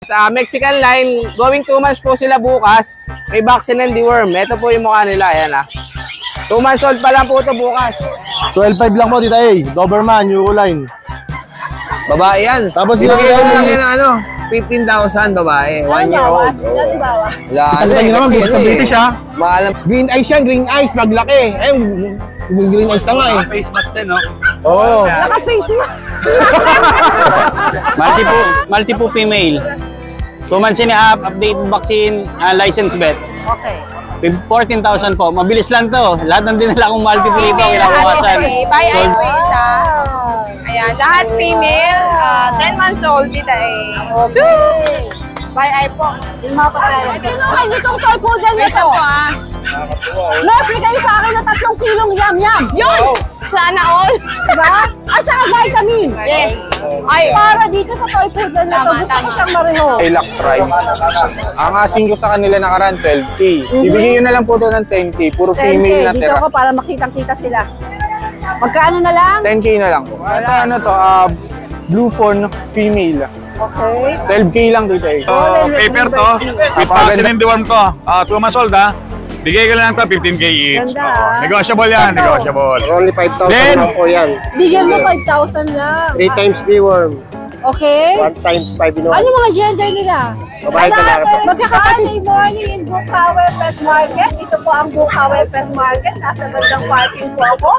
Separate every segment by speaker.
Speaker 1: Sa Mexican line, going 2 months po sila bukas. May vaccine and deworm. Ito po yung mukha nila. Ayan 2 months old pa lang po ito bukas.
Speaker 2: 12.5 lang po, Tita A. Doberman, Euroline.
Speaker 1: Babae yan.
Speaker 2: Tapos
Speaker 1: yung lang yan 15,000 babae. 1 year old.
Speaker 2: Lalo naman, British ha.
Speaker 1: Maalam.
Speaker 2: Green eyes yan, green eyes, maglaki. Green eyes na nga eh.
Speaker 3: Face mask din, no?
Speaker 2: Oo.
Speaker 4: Naka-face mo.
Speaker 3: Multiple female. 2 months and a half, updated vaccine, license vet.
Speaker 4: Okay.
Speaker 3: 14,000 po. Mabilis lang to. Lahat ng dinala kong multiple ito, kinakuhasan.
Speaker 5: By eye po isa. Ayan, lahat female, 10 months old, Tita A.
Speaker 4: Okay. By eye po. Yung mga patay. Tinuhan niyo itong toy poodle nito. Nefri kayo sa akin na 3 kilong yam-yam.
Speaker 5: Yun! Sana all.
Speaker 4: Diba? At saka vitamin.
Speaker 5: Yes.
Speaker 4: Ay, para dito sa toy poodle na to, gusto ko siyang mareho.
Speaker 2: Lock price. Ang asing ko sa kanila nakaraan 12K. Ibigay nyo na lang po ito ng 10K. Puro female na
Speaker 4: Dito
Speaker 2: tira.
Speaker 4: ako para makitang-kita sila. Magkano na lang?
Speaker 2: 10K na lang po. Ito ano to, blue fawn female.
Speaker 4: Okay.
Speaker 2: 12K lang dito eh.
Speaker 3: Paper to. With vaccine and deworm to. 2 months old ha. Bigay ka lang to 15K each.
Speaker 4: Ganda.
Speaker 3: Negotiable yan, negotiable.
Speaker 2: Only 5,000
Speaker 3: Then,
Speaker 2: lang po yan.
Speaker 4: Bigyan mo 5,000 lang.
Speaker 2: 3 times deworm.
Speaker 4: Okay.
Speaker 2: 1 times 5 in 1.
Speaker 4: Ano mga gender nila?
Speaker 2: Babae talaga po.
Speaker 4: Magkakapatid morning in Bukawe Pet Market. Ito po ang Bukawe Pet Market. Nasa bandang parking po ako.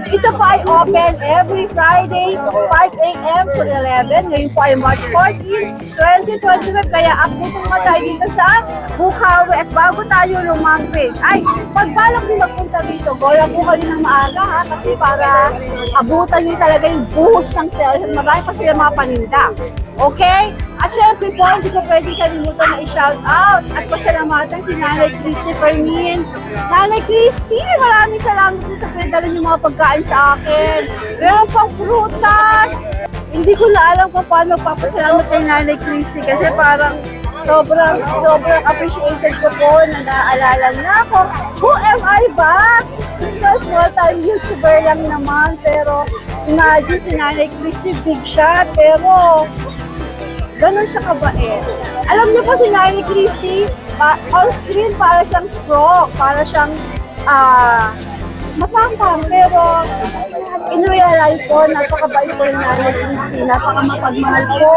Speaker 4: Ito po ay open every Friday, 5 a.m. to 11. Ngayon po ay March 14, 2025. Kaya update naman tayo dito sa Bukawe. At bago tayo lumambing, ay, pagbalak din magpunta dito, gola po kayo ng maaga ha. Kasi para abutan nyo talaga yung buhos ng sales. At marami pa sila mga paninda. Okay? At syempre po, hindi ko pwede kalimutan na i-shout out at pasalamatan si Nanay Christy Fermin. Nanay Christy, maraming salamat po sa pinadala niyo mga pagkain sa akin. Meron pang prutas. Hindi ko na alam kung paano papasalamat kay Nanay Christy kasi parang sobrang appreciated ko po na naaalala niya ako. Who am I ba? Small time YouTuber lang naman, pero imagine si Nanay Christy, big shot, pero ganun siya kabait. Alam niyo po si Nanay Christy, on screen para siyang strong, para siyang matapang, pero in real life po, napakabait po ni Nanay Christy, napakamapagmahal po,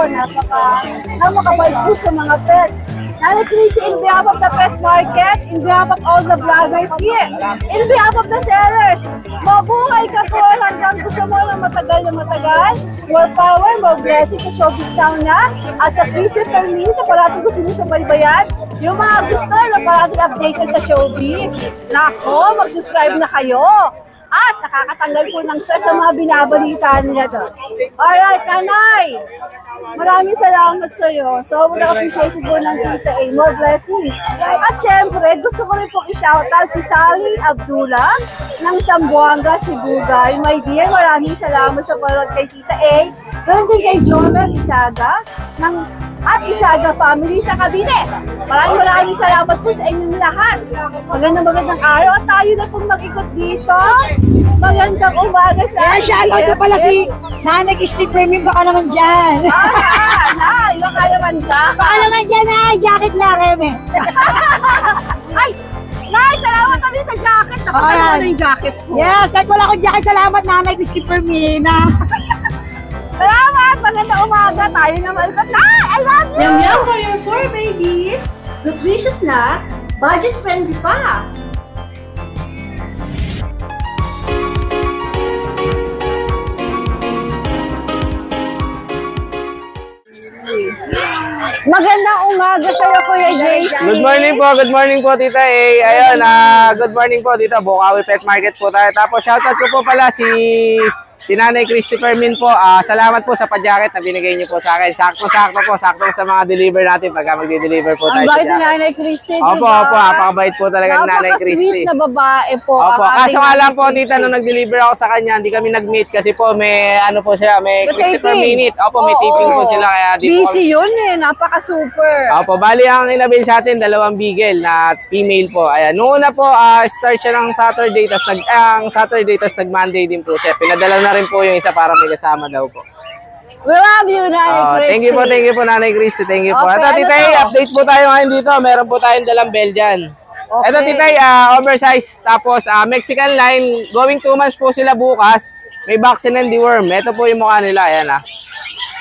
Speaker 4: napakabait po sa mga pets. Nanay Christy, in behalf of the pet market, in behalf of all the vloggers here, in behalf of the sellers, mabuhay ka po hanggang gusto mo ng matagal na matagal. More power, more blessing sa Showbiz Town na. As a Christy Fermin, na parating ko sinusubaybayan, yung mga gusto na parating updated sa Showbiz. Nako, mag-subscribe na kayo. At nakakatanggal po ng stress sa mga binabalita nila doon. Alright, Nanay! Maraming salamat sa iyo. Sobrang appreciated po ng Tita A. More blessings. At syempre, gusto ko rin pong i-shoutout si Sally Abdullah ng Zamboanga, Sibugay. My dear, maraming salamat sa panood kay Tita A. Ganun din kay Jonel Isaga at Isaga family sa Cavite. Maraming salamat po sa inyong lahat. Magandang araw at tayo na pong mag-ikot dito. Magandang umaga sa akin. Shoutout ko pala si Nanay Christy Fermin, baka naman dyan.
Speaker 5: Nay, baka naman ka.
Speaker 4: Baka naman dyan na, jacket na Reme.
Speaker 5: Ay, Nay, salamat kami sa jacket. Nakatalo na yung jacket ko.
Speaker 4: Yes, kahit wala akong jacket, salamat Nanay Christy Fermin.
Speaker 5: Salamat! Magandang umaga. Tayo naman. Nay, I love you!
Speaker 4: Yum yum for your 4 babies. Nutritious na, budget friendly pa.
Speaker 5: Magandang umaga sa'yo, Kuya JC.
Speaker 1: Good morning po, Tita A. Ayun, good morning po dito, Bukawi Pet Market po tayo. Tapos shoutout ko po pala si Nanay Christy Fermin po. Salamat po sa pa-jacket na binigay niyo po sa akin. Sakto sa mga deliver natin pagka magde-deliver po tayo.
Speaker 5: Ang bait ni Nanay Christy,
Speaker 1: Opo, napakabait po talaga ni Nanay Christy.
Speaker 5: Napaka-sweet na babae po.
Speaker 1: Opo, kaso nga lang po, Tita, nung nag-deliver ako sa kanya, hindi kami nag-meet kasi po may ano po siya, may Christopher Minute. Opo, may taping po sila kaya di po
Speaker 5: busy yun eh, napaka-super.
Speaker 1: Opo, bali ang inabil sa atin, 2 beagle na female po. Ayan, noong una po, start siya ng Saturday, tas nag-Monday din po siya. Pinadala na rin po yung isa para may kasama daw po.
Speaker 4: We love you, Nanay Christy.
Speaker 1: Thank you po, Nanay Christy. Thank you po.
Speaker 4: Okay,
Speaker 1: Ito,
Speaker 4: ano
Speaker 1: Titay,
Speaker 4: to?
Speaker 1: update po tayo ngayon dito. Meron po tayong dalang Belgian.
Speaker 4: Okay.
Speaker 1: Ito, Titay, oversize. Tapos, Mexican line. Going 2 months po sila bukas. May vaccine and deworm. Ito po yung mukha nila. Ayan,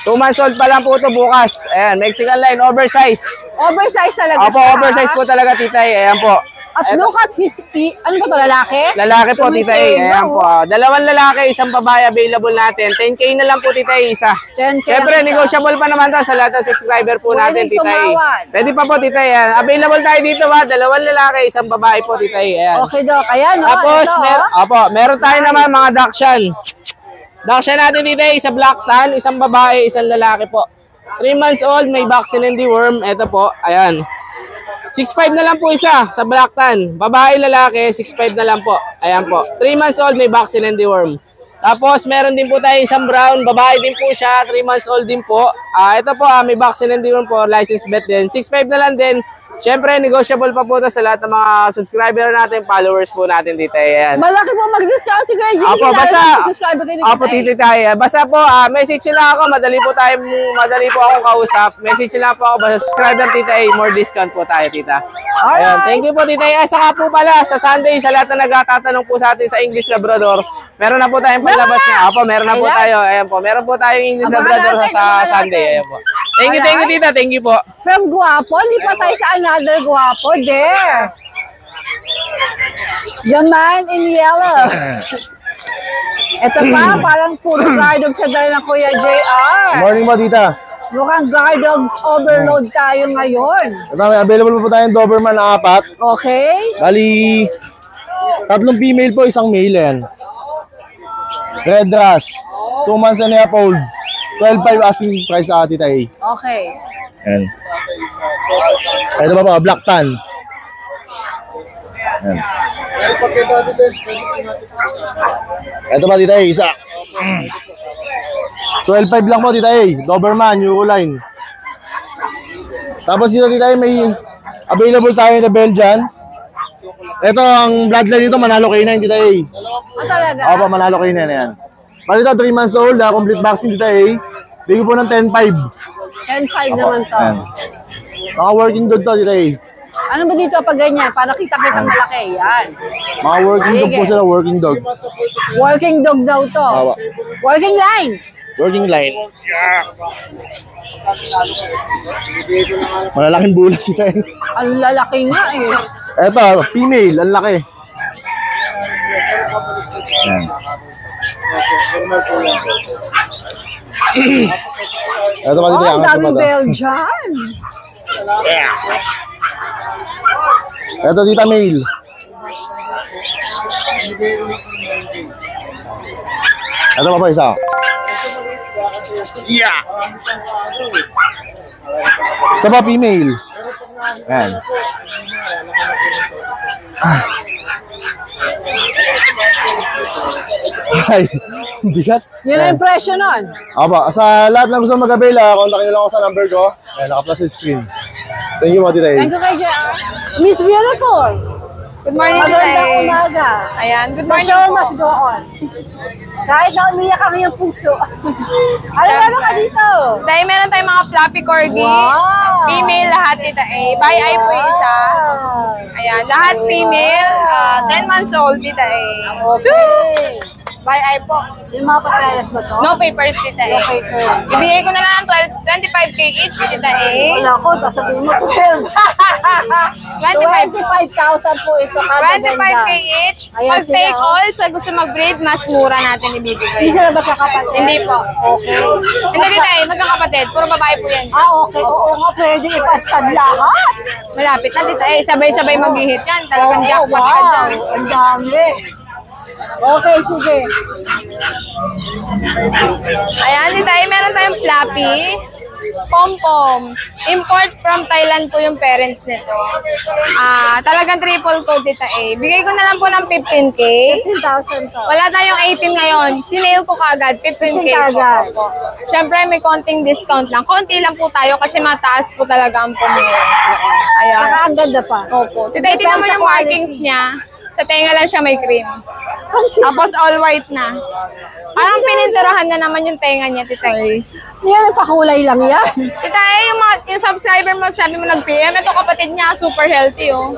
Speaker 1: 2 months old pa lang po ito bukas. Ayan, Mexican line, oversize.
Speaker 4: Oversize talaga
Speaker 1: Opo,
Speaker 4: siya.
Speaker 1: oversize po talaga, Titay. Ayan po.
Speaker 4: At look at his feet. Ano ba ito, lalaki?
Speaker 1: Lalaki po,
Speaker 4: Tumitin,
Speaker 1: Titay. Ayan
Speaker 4: no?
Speaker 1: po. 2 lalaki, 1 babae available natin. 10K na lang po, Titay, isa.
Speaker 4: 10K
Speaker 1: Siyempre,
Speaker 4: ang isa.
Speaker 1: negotiable pa naman to sa lahat ng subscriber po natin,
Speaker 4: Pwedeng
Speaker 1: Titay.
Speaker 4: tumawad.
Speaker 1: Pwede pa po, Titay. Ayan. Available tayo dito, 2 lalaki, 1 babae po, Titay. Ayan.
Speaker 4: Okay, Dok. Ayan, no?
Speaker 1: Tapos,
Speaker 4: Ito,
Speaker 1: meron tayo naman mga Dachshund. Dachshund natin, Titay, isa black tan, 1 babae, 1 lalaki po. 3 months old, may vaccine and deworm. Ito po, ayan. 6'5 na lang po isa sa black tan. Babae, lalaki, 6'5 na lang po. Ayan po. 3 months old, may vaccine and deworm. Tapos, meron din po tayo isang brown. Babae din po siya, 3 months old din po. Ito po, may vaccine and deworm po, license vet din. 6'5 na lang din. Siyempre, negotiable pa po ito sa lahat ng mga subscriber natin, followers po natin dito. Ayan.
Speaker 4: malaki po mag-discount si Kuya Gigi.
Speaker 1: Apo, basta,
Speaker 4: subscriber kayo ni
Speaker 1: apo, titi tayo. Basta po, message nyo lang ako, madali po akong kausap. Message nyo lang po ako, basta subscriber, tita, more discount po tayo, tita. Ayan, thank you po, tita. Saka po pala, sa Sunday, sa lahat na nagtatanong po sa atin sa English Labrador, meron na po tayong palabas na. Apo, meron na po tayo. Ayan po, meron po tayong English Labrador sa Sunday. Ayan po. Thank you, tita. Thank you po.
Speaker 4: From Guapo, lipat tayo sa another Guapo. There. The man in yellow. Ito pa, parang puro guard dogs sa dala ng Kuya JR.
Speaker 2: Morning mo, tita.
Speaker 4: Mukhang guard dogs overload tayo ngayon.
Speaker 2: Ito, may available po tayong Doberman na 4.
Speaker 4: Okay?
Speaker 2: Bali, 3 female po, 1 male yan. Red Ras, 2 months and a half old. 12.5 asking price sa Tita A.
Speaker 4: Okay.
Speaker 2: Yan. Ito pa po, Black Tan. Yan. Ito pa, Tita A, isa. 12.5 lang po, Tita A. Doberman, Euroline. Tapos dito, Tita A, may available tayo na Belgian. Ito, ang bloodline dito, Manalo K9, Tita A.
Speaker 4: Talaga?
Speaker 2: Opo, Manalo K9 yan. Bali ito, 3 months old, complete vaccine, Tita A. Bigyan po ng 10.5.
Speaker 4: 10.5 naman to.
Speaker 2: Ayan. Mga working dog to, Tita A.
Speaker 4: Ano ba dito pag ganyan? Para kita-kita malaki. Yan.
Speaker 2: Mga working dog po sila, working dog.
Speaker 4: Working dog daw to.
Speaker 2: Awa.
Speaker 4: Working line.
Speaker 2: Working line. Malalaking bulas ito eh.
Speaker 4: Ang lalaki nga eh.
Speaker 2: Eto, female, ang laki. Ayan. Eto pa dito,
Speaker 4: Oh,
Speaker 2: angat
Speaker 4: dami
Speaker 2: pa to.
Speaker 4: Belgian.
Speaker 2: Eto dito, male. Eto pa isa. Yeah. Ito pa, female. Ayan. Ay, bigat.
Speaker 4: Yun ang impression nun.
Speaker 2: Aba, sa lahat ng gusto mag-avail, kontakin nyo lang ako sa number ko. Ayan, naka-plus sa screen. Thank you, Mati Tay.
Speaker 4: Thank you kay JR. Miss Beautiful.
Speaker 5: Good morning,
Speaker 4: Magandang
Speaker 5: Tay.
Speaker 4: umaga.
Speaker 5: Ayan, good
Speaker 4: The
Speaker 5: morning
Speaker 4: show
Speaker 5: po.
Speaker 4: must go on. Kahit na umiyak ang iyong puso. Ano meron ka dito?
Speaker 5: Tay, meron tayong mga fluffy corgi.
Speaker 4: Wow.
Speaker 5: Female lahat, Tita A. By eye po yung isa. Ayan, lahat female. 10 months old, Tita A.
Speaker 4: Okay.
Speaker 5: By eye po.
Speaker 4: Yung mga papeles ba to?
Speaker 5: No papers, Tita A.
Speaker 4: No papers.
Speaker 5: Ibigay ko na lang 25K each, Tita A.
Speaker 4: Wala ko, sasabihin mo 12. 25,000 po ito kada
Speaker 5: 25K each.
Speaker 4: Ayan
Speaker 5: Pag take
Speaker 4: sila, oh.
Speaker 5: all, sa gusto mag-breed, mas mura natin
Speaker 4: Hindi
Speaker 5: ibibigay.
Speaker 4: sila ba kakapatid?
Speaker 5: Hindi po.
Speaker 4: Okay.
Speaker 5: Hindi, Tita A, magkakapatid. Puro babae po yan.
Speaker 4: Okay. Oo nga, pwede ipastad lahat.
Speaker 5: Malapit na, Tita A. Sabay-sabay mag-hit yan. Talagang jackpot ka dyan.
Speaker 4: Ang dami. Okay, sige.
Speaker 5: Ayan, Tita A, meron tayong flappy. Pom-pom. Import from Thailand po yung parents nito. Talagang triple coat, Tita A. Bigay ko na lang po ng 15K.
Speaker 4: 15,000 to.
Speaker 5: Wala tayong 18 ngayon. Sinail ko kagad, 15K
Speaker 4: 15K
Speaker 5: po.
Speaker 4: agad.
Speaker 5: Opo. Siyempre, may konting discount lang. Konti lang po tayo kasi mataas po talaga ang pumili. Ayan.
Speaker 4: Saka ang ganda pa.
Speaker 5: Opo. Tita A, tingnan mo yung markings niya. Sa tenga lang siya may cream. Tapos all white na. Parang pininturahan na naman yung tenga niya, Tita A.
Speaker 4: Yan, nagpakulay lang yan.
Speaker 5: Tita A, yung subscriber mo, sabi mo nag-PM, ito kapatid niya, super healthy, oh.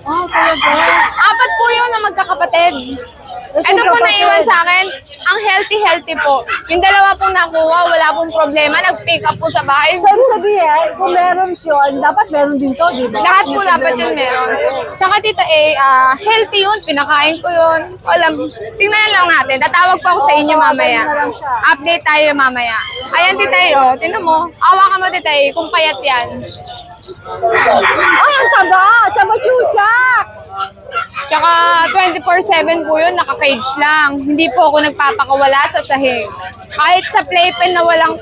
Speaker 4: Oh, talaga.
Speaker 5: 4 po yun na magkakapatid. Ito po naiwan sa akin, ang healthy po. Yung dalawa pong nakuha, wala pong problema, nag-pick up po sa bahay.
Speaker 4: So, ibig sabihin, kung meron yun, dapat meron din to, di ba?
Speaker 5: Lahat po dapat yun meron. Saka Tita A, healthy yun, pinakain ko yun. Alam, tingnan lang natin, tatawag po ako sa inyo mamaya. Update tayo mamaya. Ayan Tita A, oh, tingnan mo. Awa ka mo Tita A, kung payat yan.
Speaker 4: Ay, ang taba! Taba chuchak!
Speaker 5: Tsaka 24/7 po yun, naka-cage lang. Hindi po ako nagpapakawala sa sahig. Kahit sa playpen na walang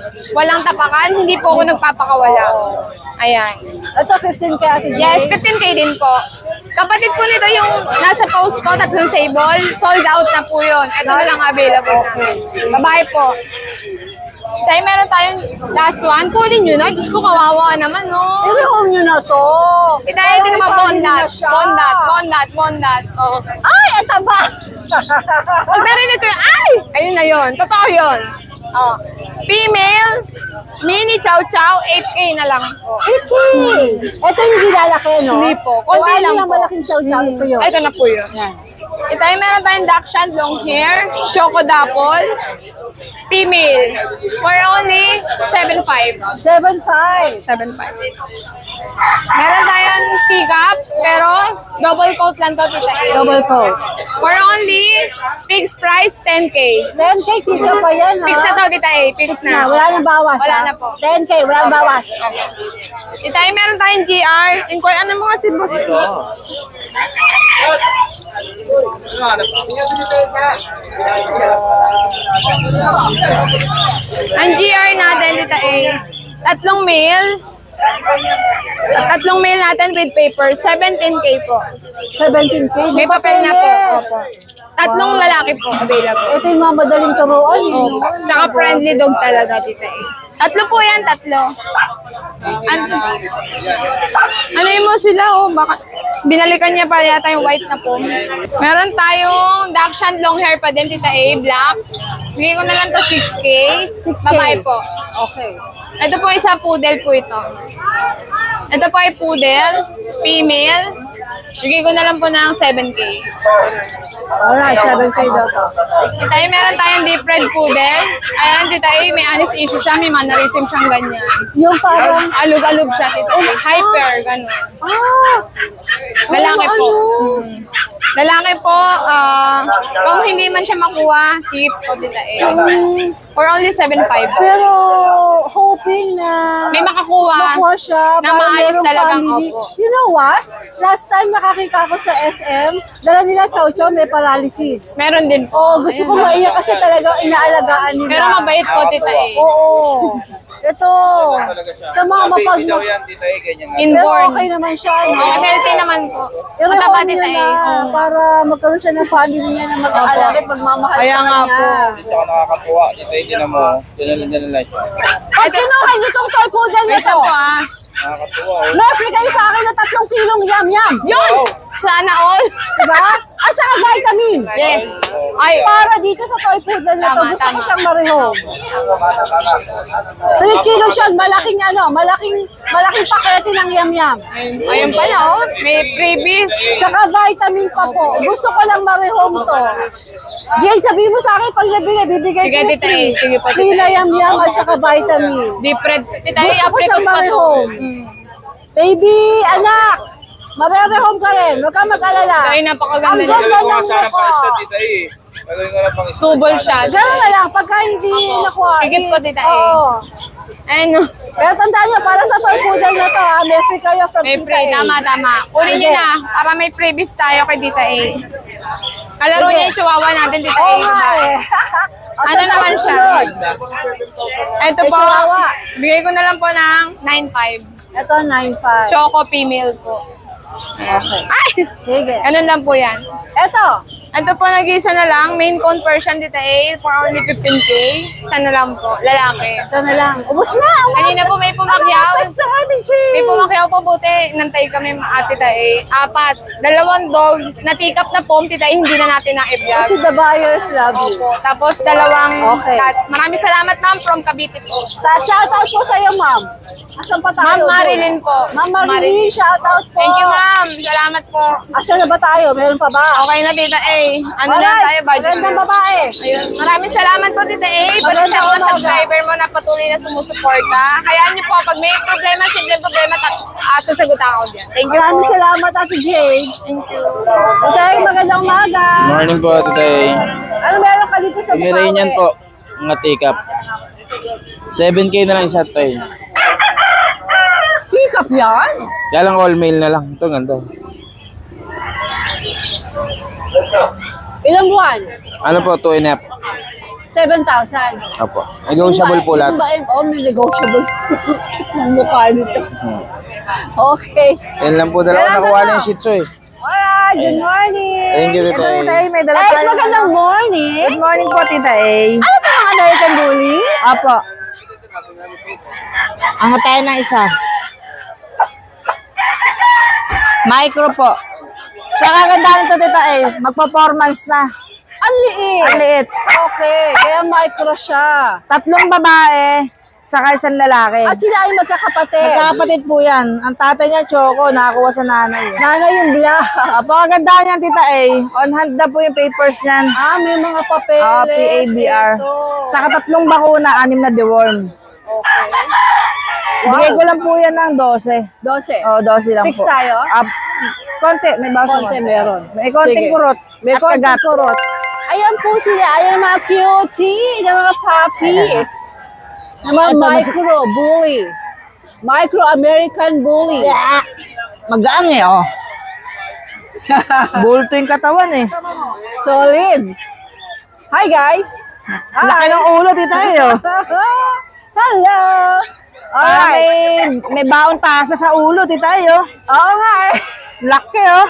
Speaker 5: tapakan, hindi po ako nagpapakawala. Ayan.
Speaker 4: Ito, 15K ate Jay.
Speaker 5: Yes, 15K din po. Kapatid po nito yung nasa post ko, 3 sable. Sold out na po yun. Ito na lang available. Babae po. Tayo meron tayong last one. Kunin nyo na. Diyos ko, kawawa naman, no?
Speaker 4: I-rehome nyo na to.
Speaker 5: Ito naman bondat. Oh.
Speaker 4: Ay, ang taba!
Speaker 5: Pag narinig ko yung, ay! Ayun na yun. Totoo yun. Oh. Female, mini chow chow, 8K na lang po.
Speaker 4: 8K! Ito yung lalaki, no?
Speaker 5: Hindi po. Konti lang po.
Speaker 4: Malaking chow-chow. Ito yun.
Speaker 5: Ito na po yun. Ito ay meron tayong Dachshund long hair, Choco Dapple, female, for only 7.5.
Speaker 4: 7.5.
Speaker 5: Meron tayong teacup, pero double coat lang to, Tita A.
Speaker 4: Double coat.
Speaker 5: For only fixed price, 10K.
Speaker 4: 10K, kisa pa yan, ha?
Speaker 5: Fix na to, Tita A. Fix na.
Speaker 4: Wala nang bawas,
Speaker 5: Wala
Speaker 4: ha?
Speaker 5: na po.
Speaker 4: 10K, wala nang bawas.
Speaker 5: Tita A, meron tayong GR. Inquire, ano mga symbols po? Ang GR natin, Tita A, 3 male. At 3 male natin with paper, 17K po.
Speaker 4: 17K.
Speaker 5: May papel na po. Opo. 3 lalaki po available.
Speaker 4: Ito yung mga madaling turuan, eh.
Speaker 5: Opo. Tsaka friendly dog talaga, Tita A. 3 po yan, 3. Ano mo sila, oh, baka binalikan niya pa yata yung white na po. Meron tayong Dachshund long hair pa din, Tita A, black. Bigay ko na lang to 6K.
Speaker 4: 6K.
Speaker 5: Babae po.
Speaker 4: Okay.
Speaker 5: Ito po isa poodle po ito. Ito po ay poodle, female. Bigay ko na lang po ng 7K.
Speaker 4: Alright, 7K daw to.
Speaker 5: Tita A, meron tayong deep red poodle. Ayan, Tita A, may anis issue siya, may mannerism siyang ganyan.
Speaker 4: Yung parang...
Speaker 5: Alug-alug siya, Tita A. Hyper, gano'n.
Speaker 4: Ah!
Speaker 5: Lalaki po. Lalaki po, kung hindi man siya makuha, keep po, Tita A. For only 7.5.
Speaker 4: Pero hoping na
Speaker 5: May makakuha
Speaker 4: makuha siya
Speaker 5: na
Speaker 4: para
Speaker 5: maayos
Speaker 4: merong
Speaker 5: talagang
Speaker 4: family.
Speaker 5: opo.
Speaker 4: You know what? Last time nakakita ko sa SM, dala nila chow-chow may paralysis.
Speaker 5: Meron din po.
Speaker 4: Oh, gusto ko maiyak kasi talaga inaalagaan nila.
Speaker 5: Pero mabait po, Tita A.
Speaker 4: Oo. Ito. Sa mga mapag... Pero
Speaker 5: Inborn.
Speaker 4: okay naman siya. No?
Speaker 5: Oh, healthy naman po.
Speaker 4: I-rehome
Speaker 5: Mataba,
Speaker 4: nyo
Speaker 5: Tita A.
Speaker 4: na
Speaker 5: Oo.
Speaker 4: para magkaroon siya ng family niya na mag-aalala at magmamahal
Speaker 5: Kaya
Speaker 4: sa
Speaker 5: nga
Speaker 4: kanya.
Speaker 5: po.
Speaker 6: Tsaka nakakapuwa. Ito hindi na mo. Diyan lang siya.
Speaker 4: Pag kinuha niyo itong toy poodle
Speaker 5: Wait
Speaker 4: nito,
Speaker 5: lang po ah.
Speaker 6: Nakakatuwa. Oh.
Speaker 4: Mefri kayo sa akin na 3 kilong yam-yam.
Speaker 5: Yun! Sana all.
Speaker 4: Diba? At saka vitamin.
Speaker 5: Yes. Ay,
Speaker 4: Para dito sa toy poodle na to,
Speaker 5: Tama,
Speaker 4: gusto ko
Speaker 5: tama.
Speaker 4: siyang marehome. 3 kilo siya, malaking pakete ng yam-yam.
Speaker 5: ayun pala oh. May freebies.
Speaker 4: Tsaka vitamin pa po. Gusto ko lang marehome to. Jay, sabihin mo sa akin pag nabili, bibigay
Speaker 5: Sige,
Speaker 4: ko
Speaker 5: Tita A.
Speaker 4: free.
Speaker 5: Sige po,
Speaker 4: Free
Speaker 5: Tita
Speaker 4: na
Speaker 5: A.
Speaker 4: yam-yam at saka vitamin.
Speaker 5: Deep red. Tita A,
Speaker 4: Gusto ko
Speaker 5: apricot
Speaker 4: siyang
Speaker 5: pa to.
Speaker 4: marehome. Baby, anak, marerehome ka rin. Huwag kang mag-alala.
Speaker 5: Ay, napakaganda
Speaker 4: Ang
Speaker 5: niya.
Speaker 4: ganda
Speaker 6: Gawin ko
Speaker 4: ng
Speaker 6: sana pang
Speaker 4: mukha.
Speaker 6: Tita A. Gawin ko na pang
Speaker 5: Subol siya.
Speaker 4: Gano'n na lang, pagka hindi nakuha.
Speaker 5: Higit ko, Tita A.
Speaker 4: Oo.
Speaker 5: Ano?
Speaker 4: Pero tandaan nyo, para sa toy poodle na to, ha, may free kayo from
Speaker 5: May
Speaker 4: Tita
Speaker 5: free.
Speaker 4: A.
Speaker 5: Tama. Kunin nyo
Speaker 4: Sige.
Speaker 5: na. Para may freebies tayo kay Tita A. Kalaro
Speaker 4: Sige.
Speaker 5: niya yung chihuahua natin, Tita A.
Speaker 4: Oo nga eh.
Speaker 5: Ano naman siya? Ito
Speaker 4: May
Speaker 5: po.
Speaker 4: chihuahua.
Speaker 5: Bigay ko na lang po ng 9.5.
Speaker 4: Ito, 9.5.
Speaker 5: Choco female po. Ay!
Speaker 4: Sige.
Speaker 5: Ganun lang po yan.
Speaker 4: Eto.
Speaker 5: Ito po, nag-iisa na lang. Main conversion dito for only 15K. Isa na lang po. Lalaki.
Speaker 4: Sana lang. Ubus na.
Speaker 5: Kanina po may pumakyaw.
Speaker 4: Basta Ate Jay.
Speaker 5: May pumakyaw po buti. Nantay kami ate tae. 4. 2 dogs. Natikap na po. Tita hindi na natin na-i-vlog.
Speaker 4: Kasi the buyers love you.
Speaker 5: Opo. Tapos 2
Speaker 4: Okay.
Speaker 5: cats. Maraming salamat ma'am from Cavite po.
Speaker 4: Shoutout po sa'yo, ma'am. Asan pa tayo?
Speaker 5: Ma'am Marilyn po.
Speaker 4: Ma'am Marilyn, shoutout po.
Speaker 5: Thank you ma'am. Salamat po.
Speaker 4: Asan na ba tayo? Meron pa ba?
Speaker 5: Okay na tita A. Ano na
Speaker 4: Alright.
Speaker 5: tayo budget?
Speaker 4: Magandang babae.
Speaker 5: Ayun. Maraming salamat po tita A. Balik
Speaker 4: Magandang
Speaker 5: sa mga
Speaker 4: umaga.
Speaker 5: subscriber mo na patuloy na sumusuporta. Kayaan niyo po pag may problema, simple problema, sasagutan ako dyan. Thank you
Speaker 4: Maraming
Speaker 5: po.
Speaker 4: salamat, Ate Jay.
Speaker 5: Thank you.
Speaker 4: Okay, magandang umaga.
Speaker 6: Morning po, today.
Speaker 4: Ano meron ka dito sa
Speaker 6: Bigay yan po, mga take-up. 7K na lang isa tayo.
Speaker 4: Pick up yan?
Speaker 6: Kaya lang all male na lang. Ito, ganito.
Speaker 4: Ilang buwan?
Speaker 6: Ano po, 2.5.
Speaker 4: 7,000.
Speaker 6: Opo. Negotiable po lahat.
Speaker 4: Oh, may negotiable. Ang mukha nito. Okay.
Speaker 6: Yan lang po dalawa. Nakuha na yung Shih Tzu eh.
Speaker 4: Alright, good morning.
Speaker 6: Thank you, Tita A.
Speaker 4: May dala tayo. Magandang morning. Good morning po, Tita A. Ano ba ang American Bully?
Speaker 7: Apo. Ang tayo na isa. Micro po. Sa kagandahan nito, Tita A, magpa-performance na.
Speaker 4: Ang liit.
Speaker 7: Ang liit.
Speaker 4: Okay, kaya micro siya.
Speaker 7: 3 babae, saka 1 lalaki.
Speaker 4: At sila ay magkakapatid.
Speaker 7: Magkakapatid po yan. Ang tatay niya, Choco, nakakuha sa nanay.
Speaker 4: Nanay yung black.
Speaker 7: Apo, ang kagandahan niyan, Tita A. On hand na po yung papers niyan.
Speaker 4: May mga papeles.
Speaker 7: PABR.
Speaker 4: Ito.
Speaker 7: Saka 3 bakuna, 6 na deworm.
Speaker 4: Okay.
Speaker 7: Bigay ko lang po yan ng 12.
Speaker 4: 12.
Speaker 7: Oo, 12 lang
Speaker 4: Fix
Speaker 7: po.
Speaker 4: tayo?
Speaker 7: Konti, may bawas
Speaker 4: Konti
Speaker 7: naman.
Speaker 4: meron.
Speaker 7: May konting
Speaker 4: Sige.
Speaker 7: kurot.
Speaker 4: May
Speaker 7: at
Speaker 4: konting
Speaker 7: kagat.
Speaker 4: kurot. Ayan po sila. Ayan mga cutie. Yung mga puppies. Yung mga
Speaker 7: Ito,
Speaker 4: micro bully. Micro American bully.
Speaker 7: Magaan eh, oh. Bulto yung katawan eh.
Speaker 4: Solid. Hi guys.
Speaker 7: Laki ng ulo, Tita A, oh.
Speaker 4: Hello.
Speaker 7: Alright. May baon tasa sa ulo, Tita A, oh.
Speaker 4: Oo nga eh.
Speaker 7: Laki, oh.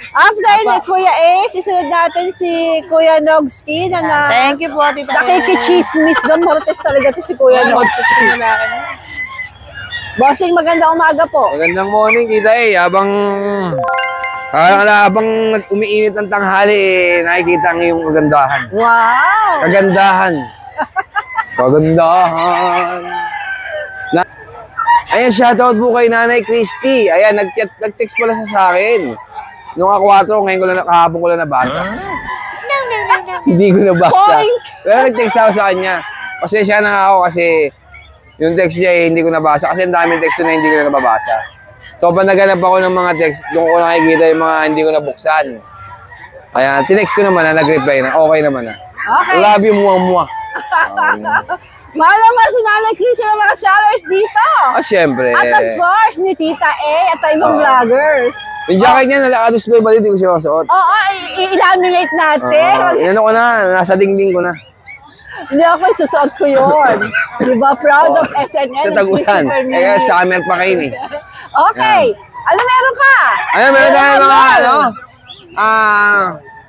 Speaker 4: After ni Kuya Ace, isunod natin si Kuya Nogski na
Speaker 7: Thank you po, Tita A.
Speaker 4: nakikichismis. Don Mortes talaga to si Kuya Nogski. Bossing, magandang umaga po.
Speaker 1: Magandang morning, Tita A. Habang umiinit ng tanghali, nakikita ang iyong kagandahan.
Speaker 4: Wow!
Speaker 1: Kagandahan. Kagandahan. Ayan, shoutout po kay Nanay Christy. Ayan, nag-text pala sa akin. Nung A4, ngayon ko lang, kahapon ko lang nabasa. Hindi ko nabasa. Pero nag-text ako sa kanya. Pasensya na ako kasi yung text niya hindi ko nabasa. Kasi ang daming text na hindi ko na nababasa. So, pag naghanap ako ng mga text, doon ko nakikita yung mga hindi ko nabuksan. Kaya, tinext ko naman na, nag-reply na. Okay naman na.
Speaker 4: Okay.
Speaker 1: Love you, muwa-muwa.
Speaker 4: Mahal naman si Nanay Chris ng mga sellers dito.
Speaker 1: Siyempre.
Speaker 4: At of course, ni Tita A at ibang vloggers.
Speaker 1: Yung jacket niya, naka-display ba dito? Hindi ko siya masuot.
Speaker 4: Oo, i-laminate natin.
Speaker 1: Inano ko na, nasa dingding ko na.
Speaker 4: Hindi ako susuot ko yun. Diba? Proud of SNN.
Speaker 1: Sa tagulan. Eh, sa camera pa kayo eh.
Speaker 4: Okay. Ano meron ka?
Speaker 1: Ayun, meron tayo mga,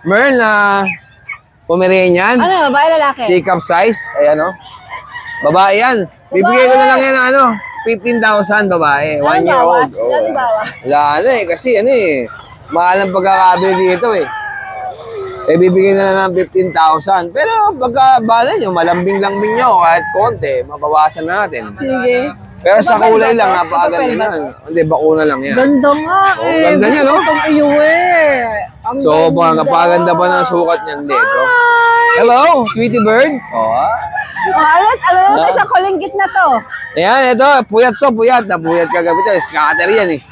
Speaker 1: Merl na Pomeranian.
Speaker 4: Ano, babae lalaki?
Speaker 1: Take-up size. Ayan, babae yan. Bibigay ko na lang yan, 15,000 babae. 1 year old.
Speaker 4: bawas? Ilan bawas?
Speaker 1: Wala na kasi mahal ang pagkakabili dito eh. Bibigyan na lang ng 15,000. Pero pagka bala nyo, malambing-lambing nyo, kahit konti, mabawasan natin.
Speaker 4: Sige.
Speaker 1: Pero sa kulay lang, napakaganda yan. Hindi, bakuna lang yan.
Speaker 4: Ganda nga eh.
Speaker 1: Ganda niya, no?
Speaker 4: Gusto kong iuwi. Ang
Speaker 1: So,
Speaker 4: ganda.
Speaker 1: napakaganda pa ng sukat niyan dito. Hello, Tweety Bird.
Speaker 4: Alam mo sa kulinggit na to.
Speaker 1: Ayan, ito, puyat to, puyat. Napuyat kagabi to. Scatter yan eh.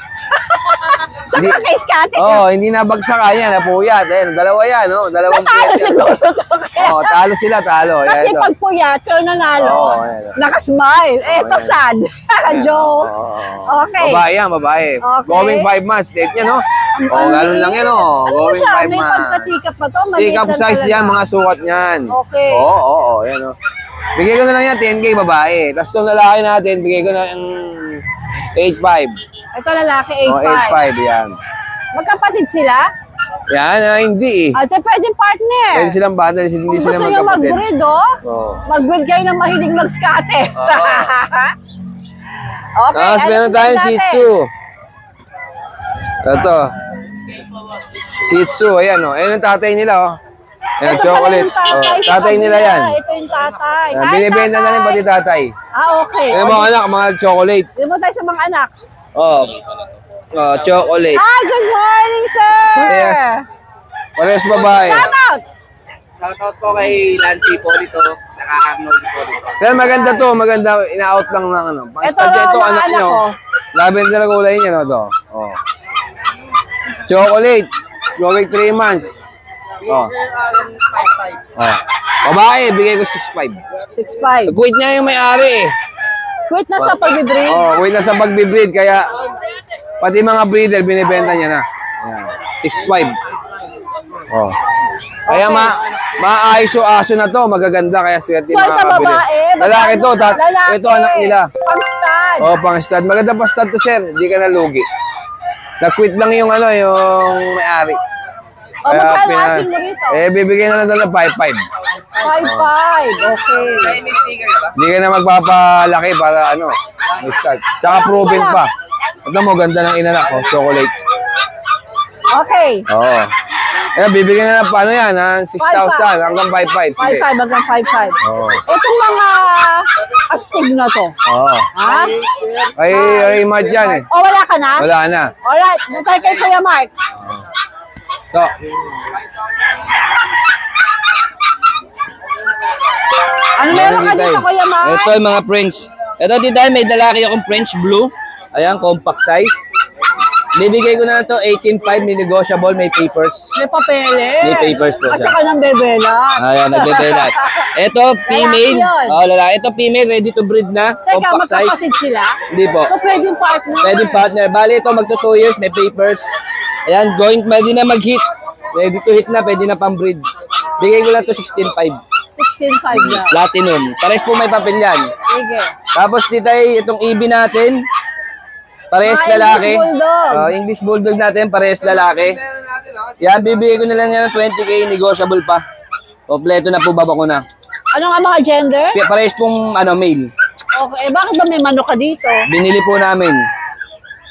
Speaker 4: Sa kay Scotty.
Speaker 1: Hindi nabagsak yan, napuyat. Ayan, dalawa yan, dalawang
Speaker 4: Natalo
Speaker 1: puyat yan.
Speaker 4: siguro to kaya.
Speaker 1: Talo sila, talo. Ayan,
Speaker 4: Kasi
Speaker 1: ito.
Speaker 4: pag puyat, pero nanalo.
Speaker 1: Ayan.
Speaker 4: Nakasmile. Ito
Speaker 1: ayan.
Speaker 4: sad. Joke. Okay.
Speaker 1: Babae yan, babae.
Speaker 4: Okay.
Speaker 1: Going 5 months, date niya, no? Ganun lang yan,
Speaker 4: Ano mo
Speaker 1: Going
Speaker 4: siya?
Speaker 1: 5
Speaker 4: May
Speaker 1: months.
Speaker 4: pagkatikap pa to. Maliit
Speaker 1: Take-up
Speaker 4: lang
Speaker 1: size
Speaker 4: talaga.
Speaker 1: yan, mga sukat niyan.
Speaker 4: Okay.
Speaker 1: Oo, yan, Bigay ko na lang yan, 10K babae. Tapos itong lalaki natin, bigay ko na yung 8.5.
Speaker 4: Ito lalaki,
Speaker 1: Oh,
Speaker 4: 8'5".
Speaker 1: 8'5", yan.
Speaker 4: Magkapatid sila?
Speaker 1: Yan, hindi eh.
Speaker 4: Ate, pwedeng partner.
Speaker 1: Pwede silang bundle, hindi
Speaker 4: Kung
Speaker 1: sila
Speaker 4: gusto nyo
Speaker 1: magkapatid.
Speaker 4: mag-breed, oh.
Speaker 1: Oo.
Speaker 4: Mag-breed kayo ng mahilig mag-scate. Okay,
Speaker 1: Tapos
Speaker 4: ano
Speaker 1: meron
Speaker 4: gusto
Speaker 1: tayong
Speaker 4: natin?
Speaker 1: Shih Tzu. Ito. Shih Tzu, ayan o. Ayan ang tatay nila o. Ayan,
Speaker 4: Ito pala
Speaker 1: chocolate.
Speaker 4: yung tatay,
Speaker 1: Oh,
Speaker 4: sa
Speaker 1: tatay nila
Speaker 4: kabila.
Speaker 1: yan.
Speaker 4: Ito yung tatay.
Speaker 1: Ayan,
Speaker 4: Hi,
Speaker 1: binibenta na rin
Speaker 4: tatay.
Speaker 1: pati tatay.
Speaker 4: Okay.
Speaker 1: Ayan mga anak, mga chocolate.
Speaker 4: Dito mo tayo sa mga anak.
Speaker 1: Oh. Oh, chocolate.
Speaker 4: Hi, good morning, sir!
Speaker 1: Yes. Parehas babae.
Speaker 4: Shout out!
Speaker 6: Shoutout po kay Lancy po dito. Nakaka-Arnold po dito.
Speaker 1: Pero maganda to, maganda. Ina-out lang ng ano. Pang
Speaker 4: Ito
Speaker 1: stud
Speaker 4: raw,
Speaker 1: ito,
Speaker 4: mga
Speaker 1: anak
Speaker 4: anak
Speaker 1: nyo.
Speaker 4: ko.
Speaker 1: Lavender ang kulay niya, no, to. Oh. Chocolate. Going 3 months. Oh. Oh. Babae, bigay ko 6'5".
Speaker 4: 6'5".
Speaker 1: Quit niya yung may-ari eh.
Speaker 4: Quit na sa pag-breed.
Speaker 1: Oh, quit na sa pagbe-breed, kaya pati mga breeder, binibenta niya na. Ayan. 6'5". Oh. Kaya maayos yung aso na to, magaganda, kaya swerte
Speaker 4: So, ito babae.
Speaker 1: Lalaki to,
Speaker 4: Lalaki.
Speaker 1: ito anak nila.
Speaker 4: Pang-stud.
Speaker 1: Oh, pang stud. Maganda pa stud to, sir. Hindi ka nalugi. Na-quit lang yung ano, yung may-ari.
Speaker 4: O, magkano asin mo rito?
Speaker 1: Bibigyan na lang doon ng 5'5".
Speaker 4: 5'5". Okay.
Speaker 1: Hindi ka na magpapalaki para ano, mag-stud. Tsaka proven pa. Ito mo, ganda ng inanak ko, chocolate.
Speaker 4: Okay.
Speaker 1: Oo. Bibigyan na lang paano yan, ha? 6,000 hanggang 5'5". Sige.
Speaker 4: 5'5" hanggang 5'5".
Speaker 1: Oo.
Speaker 4: Itong mga astig na to.
Speaker 1: Oo.
Speaker 4: Ha?
Speaker 1: Ay, Raymond yan eh.
Speaker 4: O, wala ka na?
Speaker 1: Wala na.
Speaker 4: Alright. Bukay kay Kuya Mark.
Speaker 1: So,
Speaker 4: Ano meron ka dito, Kuya Mark?
Speaker 6: Ito yung mga French. Ito dito may dalaki akong French blue. Ayan, compact size. Bibigay ko na to 18.5, negotiable, may papers.
Speaker 4: May papeles.
Speaker 6: May papers po
Speaker 4: At
Speaker 6: siya.
Speaker 4: saka ng bebela.
Speaker 6: Ayan, nagbebelat. Ito, female.
Speaker 4: Lalaki yun.
Speaker 6: Oh, lalaki. Ito, female, ready to breed na.
Speaker 4: Teka,
Speaker 6: Compact size.
Speaker 4: magkapatid sila?
Speaker 6: Hindi po.
Speaker 4: So, pwedeng partner.
Speaker 6: Pwede partner. Bali, ito magto 2 years, may papers. Ayan, pwede na mag-hit. Ready to hit na, pwede na pang-breed. Bigay ko lang to 16.5.
Speaker 4: 16.5 na.
Speaker 6: Platinum. Pares po may papel yan.
Speaker 4: Sige.
Speaker 6: Tapos titay, itong EB natin. Parehas
Speaker 4: Mga
Speaker 6: lalaki.
Speaker 4: English Bulldog.
Speaker 6: English Bulldog natin, parehas lalaki. Yan, bibigay ko na lang yan ng 20k, negotiable pa. Kompleto na po, baba ko na.
Speaker 4: Ano nga mga gender?
Speaker 6: Parehas pong male.
Speaker 4: Okay, bakit ba may manok ka dito?
Speaker 6: Binili po namin.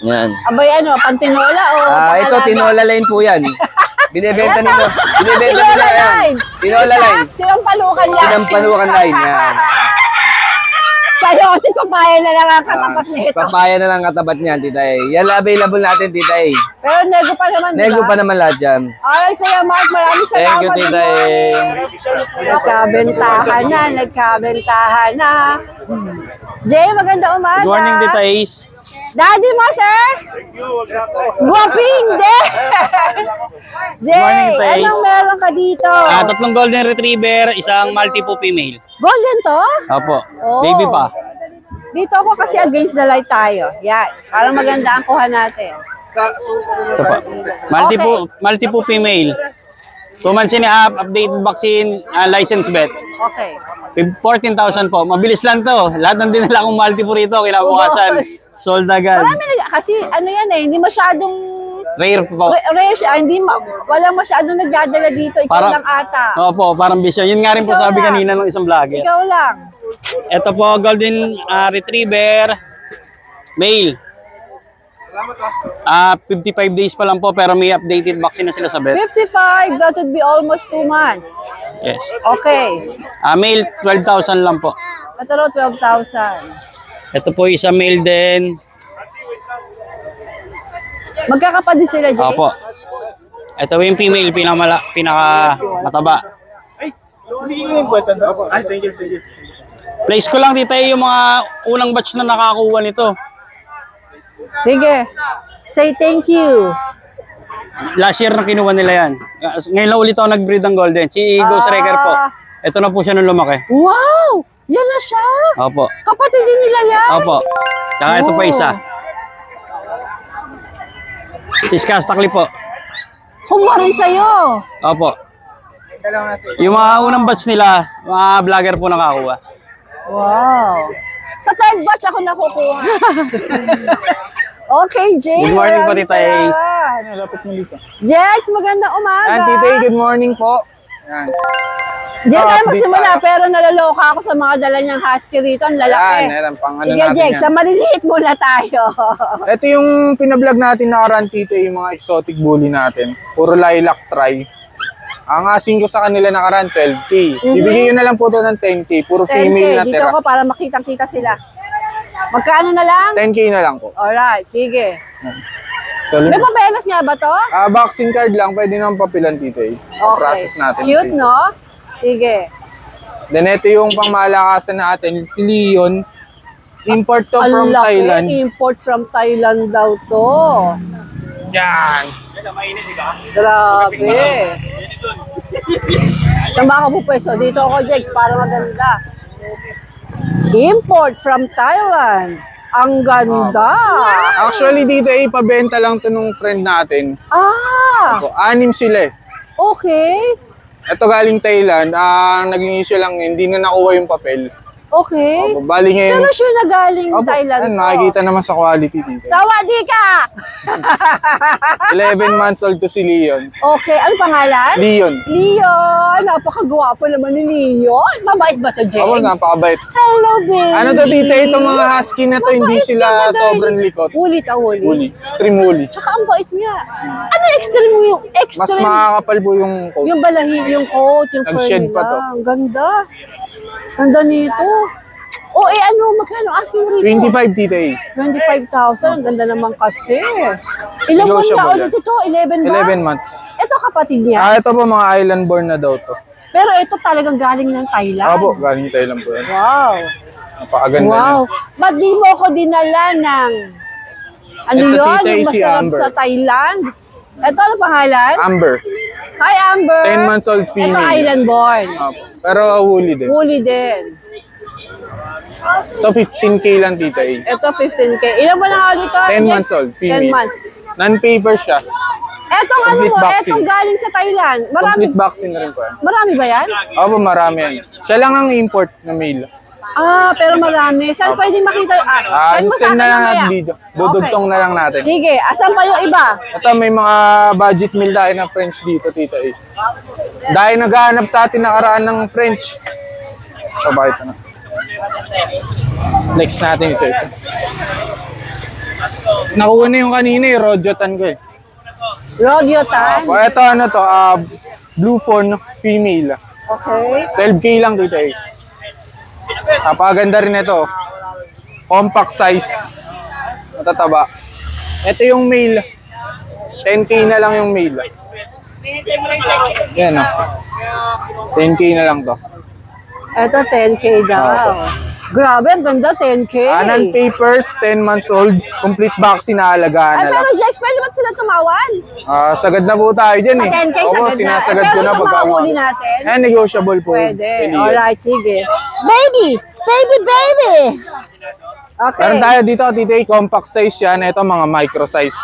Speaker 6: Yan.
Speaker 4: Abay ano, pantinola o
Speaker 6: Ito,
Speaker 4: pangalaga?
Speaker 6: tinola line po yan. Binibenta nila. Binibenta
Speaker 4: Tinola
Speaker 6: nila yan.
Speaker 4: line.
Speaker 6: Tinola
Speaker 4: Isa,
Speaker 6: line.
Speaker 4: Sinampalukan yan.
Speaker 6: Sinampalukan line. Yan.
Speaker 4: Sa'yo, kasi papaya na lang ang katapat nito.
Speaker 6: Papaya na lang katapat niyan, Tita A. Yan available natin, Tita A.
Speaker 4: Pero nego pa naman, di
Speaker 6: Nego
Speaker 4: ba?
Speaker 6: pa naman lahat yan.
Speaker 4: Alright, Kuya Mark, maraming salamat.
Speaker 6: Thank you, Tita A.
Speaker 4: Nagkabentahan na, nagkabentahan na. Jay, maganda umaga.
Speaker 6: Good morning, Tita Ace.
Speaker 4: Daddy mo, sir? Guwaping din! Jay,
Speaker 8: morning, Tita Ace.
Speaker 4: anong meron ka dito?
Speaker 8: Tatlong golden retriever, isang multi-po female.
Speaker 4: Golden to?
Speaker 8: Opo.
Speaker 4: Oh.
Speaker 8: Baby pa.
Speaker 4: Dito ako kasi against the light tayo. Yan. Parang maganda ang kuha natin.
Speaker 8: Ito pa. Multi-po female. 2 months and a half, updated vaccine, license vet.
Speaker 4: Okay.
Speaker 8: 14,000 po. Mabilis lang to. Lahat ng dinala kong multi-po rito, kinabukasan. Sold agad.
Speaker 4: Marami kasi ano yan eh, hindi masyadong
Speaker 8: Rare po.
Speaker 4: rare siya. Walang masyadong nagdadala dito. Ikaw
Speaker 8: Parang-
Speaker 4: lang ata.
Speaker 8: Opo, parang bisyo. Yun nga rin po
Speaker 4: Ikaw
Speaker 8: sabi
Speaker 4: lang.
Speaker 8: kanina ng isang vlogger.
Speaker 4: Ikaw lang.
Speaker 8: Ito po, golden retriever, male. 55 days pa lang po, pero may updated vaccine na sila sa vet.
Speaker 4: 55, that would be almost 2 months.
Speaker 8: Yes.
Speaker 4: Okay.
Speaker 8: Male, 12,000 lang po.
Speaker 4: Ito raw 12,000.
Speaker 8: Ito po isa male din.
Speaker 4: Magkakapatid sila, Jay?
Speaker 8: Opo. Ito yung female, pinaka mataba. Place ko lang dito yung mga unang batch na nakakuha nito.
Speaker 4: Sige. Say thank you.
Speaker 8: Last year na kinuha nila yan. Ngayon lang ulit ako nag-breed ng golden. Si Ghost Wrecker po. Ito na po siya nung lumaki.
Speaker 4: Wow! Yan na siya.
Speaker 8: Opo.
Speaker 4: Kapatid din nila yan.
Speaker 8: Opo. Tsaka ito pa isa. Iskastakli po.
Speaker 4: Kumuha rin sa'yo.
Speaker 8: Opo. Yung mga unang batch nila, mga vlogger po nakakuha.
Speaker 4: Wow. Sa third batch ako nakukuha. Okay, Jay.
Speaker 8: Good morning po,
Speaker 4: maraming
Speaker 8: Tita Ace.
Speaker 4: salamat.
Speaker 2: Lapit mo dito.
Speaker 4: Jex, magandang umaga.
Speaker 2: Yan, Tita, good morning po. Yan.
Speaker 4: Di tayo
Speaker 2: update
Speaker 4: magsimula,
Speaker 2: tayo.
Speaker 4: pero nalaloka ako sa mga dala niyang husky rito. Ang lalaki.
Speaker 2: Yan, pang ano
Speaker 4: Sige,
Speaker 2: natin
Speaker 4: Jex,
Speaker 2: yan.
Speaker 4: sa maliliit muna tayo.
Speaker 2: Ito yung pinablog natin nakaraan, Tita, yung mga exotic bully natin. Puro lilac try. Ang asking ko sa kanila nakaraan, 12K. Bibigyan na lang po ito ng 10K. Puro
Speaker 4: 10K,
Speaker 2: female na
Speaker 4: dito
Speaker 2: tira.
Speaker 4: ako para makitang-kita sila. Magkano na lang?
Speaker 2: 10K na lang po.
Speaker 4: Alright, sige.
Speaker 2: Solid.
Speaker 4: May papelas nga ba to?
Speaker 2: Vaccine card lang, pwede naman papilan, Tita. Process natin.
Speaker 4: Cute, no? Sige.
Speaker 2: Then ito yung pangmalakasan natin, si Leon. Import to from
Speaker 4: Ang laki,
Speaker 2: Thailand.
Speaker 4: import from Thailand daw to.
Speaker 2: Yan.
Speaker 4: Grabe. Saan ba ako pupwesto? Dito ako, Jex, para maganda. Import from Thailand. Ang ganda.
Speaker 2: Actually, dito ay pabenta lang to nung friend natin.
Speaker 4: Ah,
Speaker 2: So, 6 sila eh.
Speaker 4: okay.
Speaker 2: Ito galing Thailand. Ang naging issue lang, hindi na nakuha yung papel.
Speaker 4: Okay.
Speaker 2: Bali ngayon.
Speaker 4: Pero sure na galing
Speaker 2: Opo,
Speaker 4: Thailand
Speaker 2: yan,
Speaker 4: to.
Speaker 2: makikita naman sa quality dito.
Speaker 4: Sawadi ka!
Speaker 2: 11 months old to si Leon.
Speaker 4: Okay, ano pangalan?
Speaker 2: Leon.
Speaker 4: Leon! Napakagwapo naman ni Leon. Mabait ba to, Jex?
Speaker 2: Ako, napakabait.
Speaker 4: Hello, baby.
Speaker 2: Ano to, Tita? Itong mga husky na to, hindi
Speaker 4: Mabait
Speaker 2: sila
Speaker 4: naman, darling.
Speaker 2: sobrang likot.
Speaker 4: Ulit, ulit.
Speaker 2: Uli. Extreme uli.
Speaker 4: Tsaka ang bait niya. Ano extreme yung extreme?
Speaker 2: Mas makakapal po yung coat.
Speaker 4: Yung balahi, yung coat, yung fur
Speaker 2: Nag-shed
Speaker 4: nila.
Speaker 2: pa to.
Speaker 4: Ang ganda. Ganda nito. O ano, magkano asking mo rito?
Speaker 2: 25, Tita.
Speaker 4: 25,000. Ang ganda naman kasi. Ilang buwan na
Speaker 2: Negotiable
Speaker 4: ulit
Speaker 2: yan.
Speaker 4: ito? 11 ba?
Speaker 2: 11 months.
Speaker 4: Ito kapatid niya.
Speaker 2: Ito po mga island born na daw to.
Speaker 4: Pero ito talagang galing ng Thailand.
Speaker 2: Opo, galing Thailand po yan.
Speaker 4: Wow.
Speaker 2: Napakaganda
Speaker 4: Wow.
Speaker 2: niya.
Speaker 4: Ba't di mo ako dinala ng ano
Speaker 2: Ito,
Speaker 4: yun?
Speaker 2: tita,
Speaker 4: Yung
Speaker 2: si
Speaker 4: masarap
Speaker 2: Amber.
Speaker 4: sa Thailand? Ito ano pangalan?
Speaker 2: Amber.
Speaker 4: Hi Amber.
Speaker 2: 10 months old
Speaker 4: Ito
Speaker 2: female.
Speaker 4: island born.
Speaker 2: Opo. Pero woolly din.
Speaker 4: Woolly din.
Speaker 2: Ito 15K lang, Tita.
Speaker 4: Ito 15K. Ilan mo na ulit ito?
Speaker 2: 10 months old, female.
Speaker 4: 10 months.
Speaker 2: Non-paper siya.
Speaker 4: Etong ano
Speaker 2: Complete
Speaker 4: mo,
Speaker 2: vaccine.
Speaker 4: etong galing sa Thailand. Marami,
Speaker 2: Complete vaccine na rin po yan.
Speaker 4: marami ba yan?
Speaker 2: Opo, marami yan. Siya lang ang import na male.
Speaker 4: Ah, pero marami. Saan pwede makita? Send mo sa
Speaker 2: Send
Speaker 4: akin
Speaker 2: na lang
Speaker 4: mamaya.
Speaker 2: natin video. Dudugtong na lang natin.
Speaker 4: Sige, asan pa yung iba?
Speaker 2: Ito, may mga budget meal tayo ng French dito, Tita. Dahil naghahanap sa atin nakaraan ng French. Ito, bakit na? Next natin isa-isa. Nakuha na yung kanina Rodyotan ko eh.
Speaker 4: Rodyotan.
Speaker 2: Ito ano to, blue fawn female.
Speaker 4: Okay.
Speaker 2: 12K lang dito eh. Napakaganda rin ito. Compact size. Matataba. Ito yung male. 10K na lang yung male. Yan o. 10K na lang to.
Speaker 4: Ito 10K daw. Grabe, ang ganda 10K.
Speaker 2: Non-papers, 10 months old. Complete vaccine na alagaan
Speaker 4: Ay,
Speaker 2: na lang.
Speaker 4: pero Jex, pwede ba sila tumawan?
Speaker 2: Sagad na po tayo dyan
Speaker 4: Sa
Speaker 2: eh.
Speaker 4: 10K,
Speaker 2: Oo,
Speaker 4: sagad na.
Speaker 2: sinasagad
Speaker 4: Eh,
Speaker 2: ko na
Speaker 4: pero
Speaker 2: pagka
Speaker 4: tumahuli natin?
Speaker 2: negotiable po.
Speaker 4: Pwede.
Speaker 2: Pili yan.
Speaker 4: Alright, sige. Baby! Baby, baby! Okay.
Speaker 2: Meron tayo dito, Tita, compact size yan. Ito mga micro size.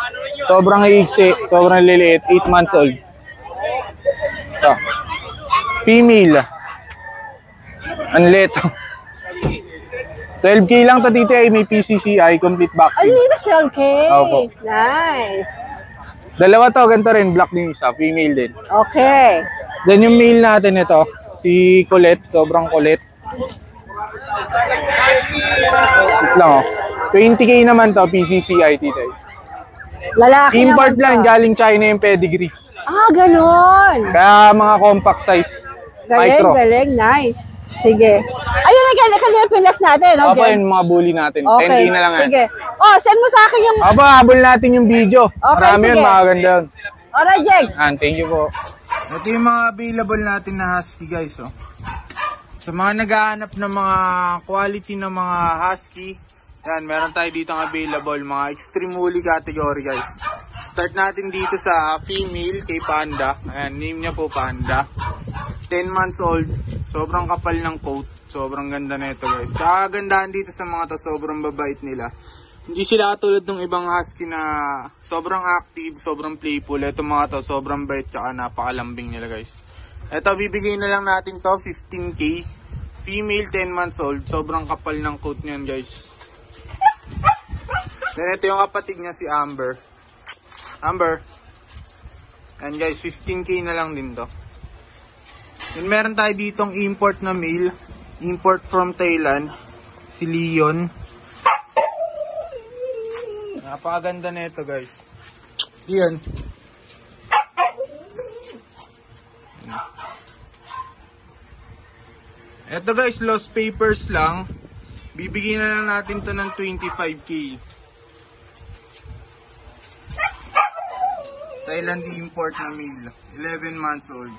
Speaker 2: Sobrang iiksi, sobrang liliit, 8 months old. So, female. Ang lito. 12K lang to dito ay may PCCI, complete
Speaker 4: Ay,
Speaker 2: vaccine.
Speaker 4: linis 12K.
Speaker 2: Opo.
Speaker 4: Nice.
Speaker 2: Dalawa to, ganito rin, black din isa, female din.
Speaker 4: Okay.
Speaker 2: Then yung male natin ito, si Colette, sobrang kulit. Wait lang oh. 20K naman to, PCCI tita.
Speaker 4: Lalaki
Speaker 2: Import
Speaker 4: naman
Speaker 2: lang,
Speaker 4: to.
Speaker 2: galing China yung pedigree.
Speaker 4: Ah, ganon.
Speaker 2: Kaya mga compact size,
Speaker 4: Galing,
Speaker 2: micro.
Speaker 4: galing. Nice. Sige. Ayun na kanina pilex natin, no,
Speaker 2: Opo,
Speaker 4: Jens?
Speaker 2: yung mga bully natin.
Speaker 4: Okay.
Speaker 2: 10K na lang yan.
Speaker 4: Sige. Oh, send mo sa akin yung...
Speaker 2: Opo, habol natin yung video.
Speaker 4: Okay,
Speaker 2: Marami yun,
Speaker 4: sige.
Speaker 2: magaganda yun.
Speaker 4: Alright, Jex.
Speaker 2: Thank you po. Ito yung mga available natin na husky guys. Oh. Sa mga naghahanap ng mga quality ng mga husky, yan, meron tayo dito ang available, mga extreme woolly category guys. Start natin dito sa female kay Panda. Ayan, name niya po Panda. 10 months old. Sobrang kapal ng coat. Sobrang ganda na ito guys. Sa kagandahan dito sa mga to, sobrang babait nila. Hindi sila tulad ng ibang husky na sobrang active, sobrang playful. Ito mga to, sobrang bait tsaka napakalambing nila guys. Ito, bibigay na lang natin to, 15K. Female, 10 months old. Sobrang kapal ng coat niyan guys. Then ito yung kapatid niya si Amber. Amber. And guys, 15K na lang din to. Then meron tayo ditong import na male. Import from Thailand. Si Leon. Napakaganda na ito guys. Leon. Ito guys, lost papers lang. Bibigyan na lang natin to ng 25K. Thailand import na male. 11 months old.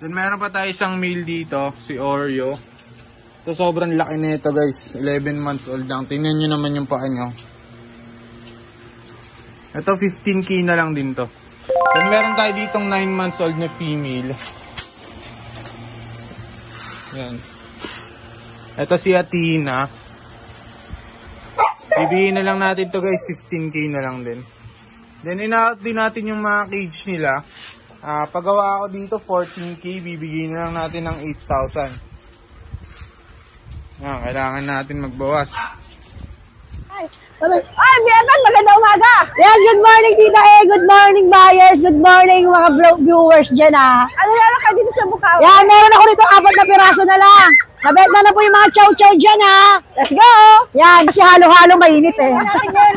Speaker 2: Then meron pa tayo isang male dito, si Oreo. Ito sobrang laki na ito guys. 11 months old lang. Tingnan nyo naman yung paa nyo. Ito 15K na lang din to. Then meron tayo ditong 9 months old na female. Yan. Ito si Athena. Bibigyan na lang natin to guys. 15K na lang din. Then ina-out din natin yung mga cage nila. Paggawa ako dito 14K, bibigyan na lang natin ng 8,000. Kailangan natin magbawas.
Speaker 4: Ay, Bietan, magandang umaga! Yes, good morning, Tita E. Good morning, buyers. Good morning, mga viewers dyan, ha. Ano meron ka dito sa Bukawi? Yan, meron ako dito 4 na piraso na lang. Nabenta na po yung mga chow-chow dyan, ha. Let's go! Yan, kasi halo-halo mainit, eh.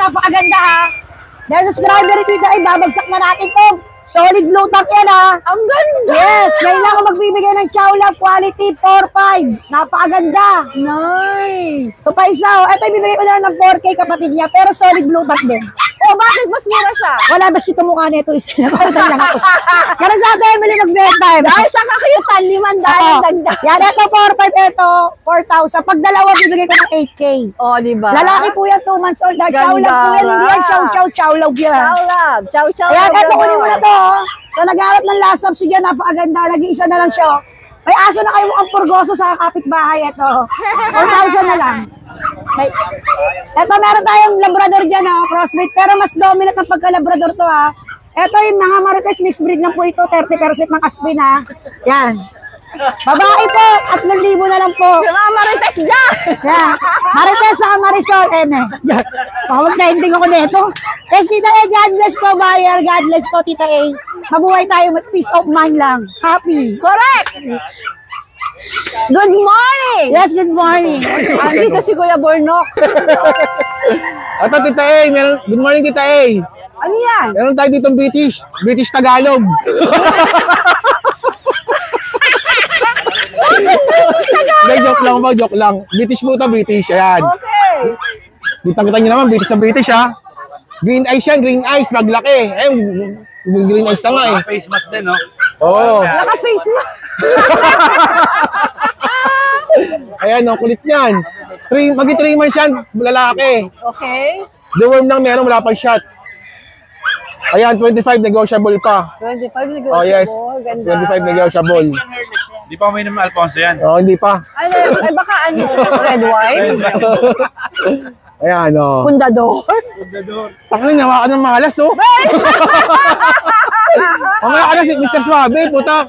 Speaker 4: Napakaganda, ha. Dahil subscriber ni Tita E, babagsak na natin ito. Solid blue top yan, ha. Ang ganda! Yes, ngayon ako magbibigay ng Chow Love Quality 4-5. Napakaganda. Nice. So, pa isa, ito ibibigay ko na lang ng 4K kapatid niya, pero solid blue top din. Oh, bakit mas mura siya? Wala, bas kita mukha nito isa. Nakautan lang ako. Kaya sa atin, Emily, mag-benta. Dahil sa kakayutan, 500 dagdag. Yan, ito 4-5, ito 4,000. Pag dalawa, bibigay ko ng 8K. Oh, diba? Lalaki po yan, 2 months old. Chow Love po yan, hindi yan chow love yan. Chow Love, chow love. Yan, ito kunin mo na to. So, nag-aarat ng last up, sige, napakaganda. Lagi isa na lang siya. May aso na kayo mukhang purgoso sa kapitbahay. Ito, 4,000 na lang. May, ito, meron tayong labrador dyan, crossbreed. Pero mas dominant ng pagka-labrador to, ha. Ito yung mga Marites mixed breed lang po ito. 30% ng aspin, ha. Yan. Babae po, 3,000 na lang po. Yung mga Marites dyan! Yeah. Marites sa Marisol, Pawag-ending ako nito. Yes, Tita A, God bless po, buyer. God bless po, Tita A. Mabuhay tayo with peace of mind lang. Happy. Correct! Good morning! Yes, good morning. Andito si Kuya Bornok.
Speaker 1: Ito, Tita A. Good morning, Tita A.
Speaker 4: Ano yan?
Speaker 1: Meron tayo ditong British Tagalog. Hindi, joke lang. British po ito, British. Ayan.
Speaker 4: Okay.
Speaker 1: Kita nyo naman, British na British, ha. Green eyes yan, green eyes, maglaki. Green eyes na nga, eh.
Speaker 3: Face mask din, no?
Speaker 1: Oo.
Speaker 4: Naka-face mo.
Speaker 1: Ayan, kulit yan. Magi 3 months yan, lalaki.
Speaker 4: Okay.
Speaker 1: Deworm lang meron, wala pang shot. Ayan, 25 negotiable pa.
Speaker 4: 25 negotiable.
Speaker 1: Oh, yes.
Speaker 4: Ganda.
Speaker 1: 25 negotiable.
Speaker 3: Di pa uminom ng Alfonso yan.
Speaker 1: Oo, hindi pa.
Speaker 4: Ano, ay baka ano, red wine?
Speaker 1: Ayan, o.
Speaker 4: Pundador?
Speaker 1: Tangin, nawa ka ng malas, oh. Mamaya ka na si Mr. Suave, puta.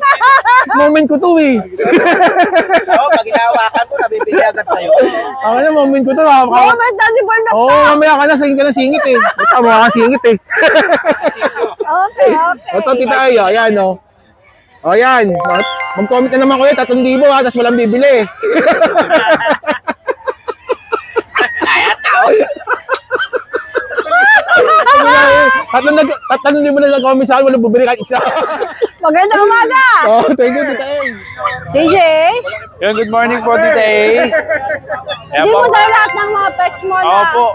Speaker 1: Moment ko to, eh.
Speaker 6: Oo, pag inahawakan ko, nabibili agad sa'yo.
Speaker 1: Ako na, moment ko to.
Speaker 4: Moment na ni Bernard.
Speaker 1: Oo, mamaya ka na, singit eh. Basta mo ka singit, eh.
Speaker 4: Okay.
Speaker 1: Ito, Tita Ay, ayan, o. O, ayan. Mag-comment na naman ko yun, 3,000, ha, tapos walang bibili. Tatlong libo na nag-comment sa akin, walang bubili kahit isa.
Speaker 4: Magandang umaga!
Speaker 1: Oh, thank you, Tita A.
Speaker 4: CJ?
Speaker 3: Yun, good morning po, Tita A.
Speaker 4: Hindi mo tayo lahat ng mga pets mo na.
Speaker 3: Opo,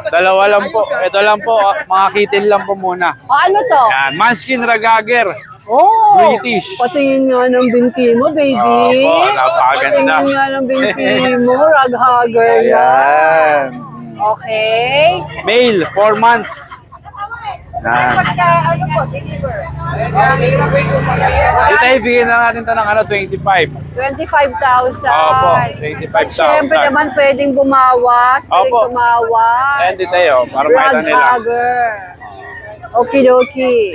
Speaker 3: dalawa lang po. Ito lang po, mga kitten lang po muna.
Speaker 4: O ano to?
Speaker 3: Yan, Manskin Ragager.
Speaker 4: Oh!
Speaker 3: British.
Speaker 4: Patingin nga ng binti mo, baby.
Speaker 3: Opo, napakaganda.
Speaker 4: Patingin nga ng binti mo, raghugger yan.
Speaker 3: Ayan.
Speaker 4: Okay.
Speaker 3: Male, 4 months. Yan.
Speaker 4: Ano po, deliver?
Speaker 3: Tita A, bigyan na natin ito ng 25.
Speaker 4: 25,000.
Speaker 3: Opo, 25,000.
Speaker 4: Siyempre naman pwedeng bumawas.
Speaker 3: Opo. Ayan, Tita A, para makita nila.
Speaker 4: Raghugger. Okidoki.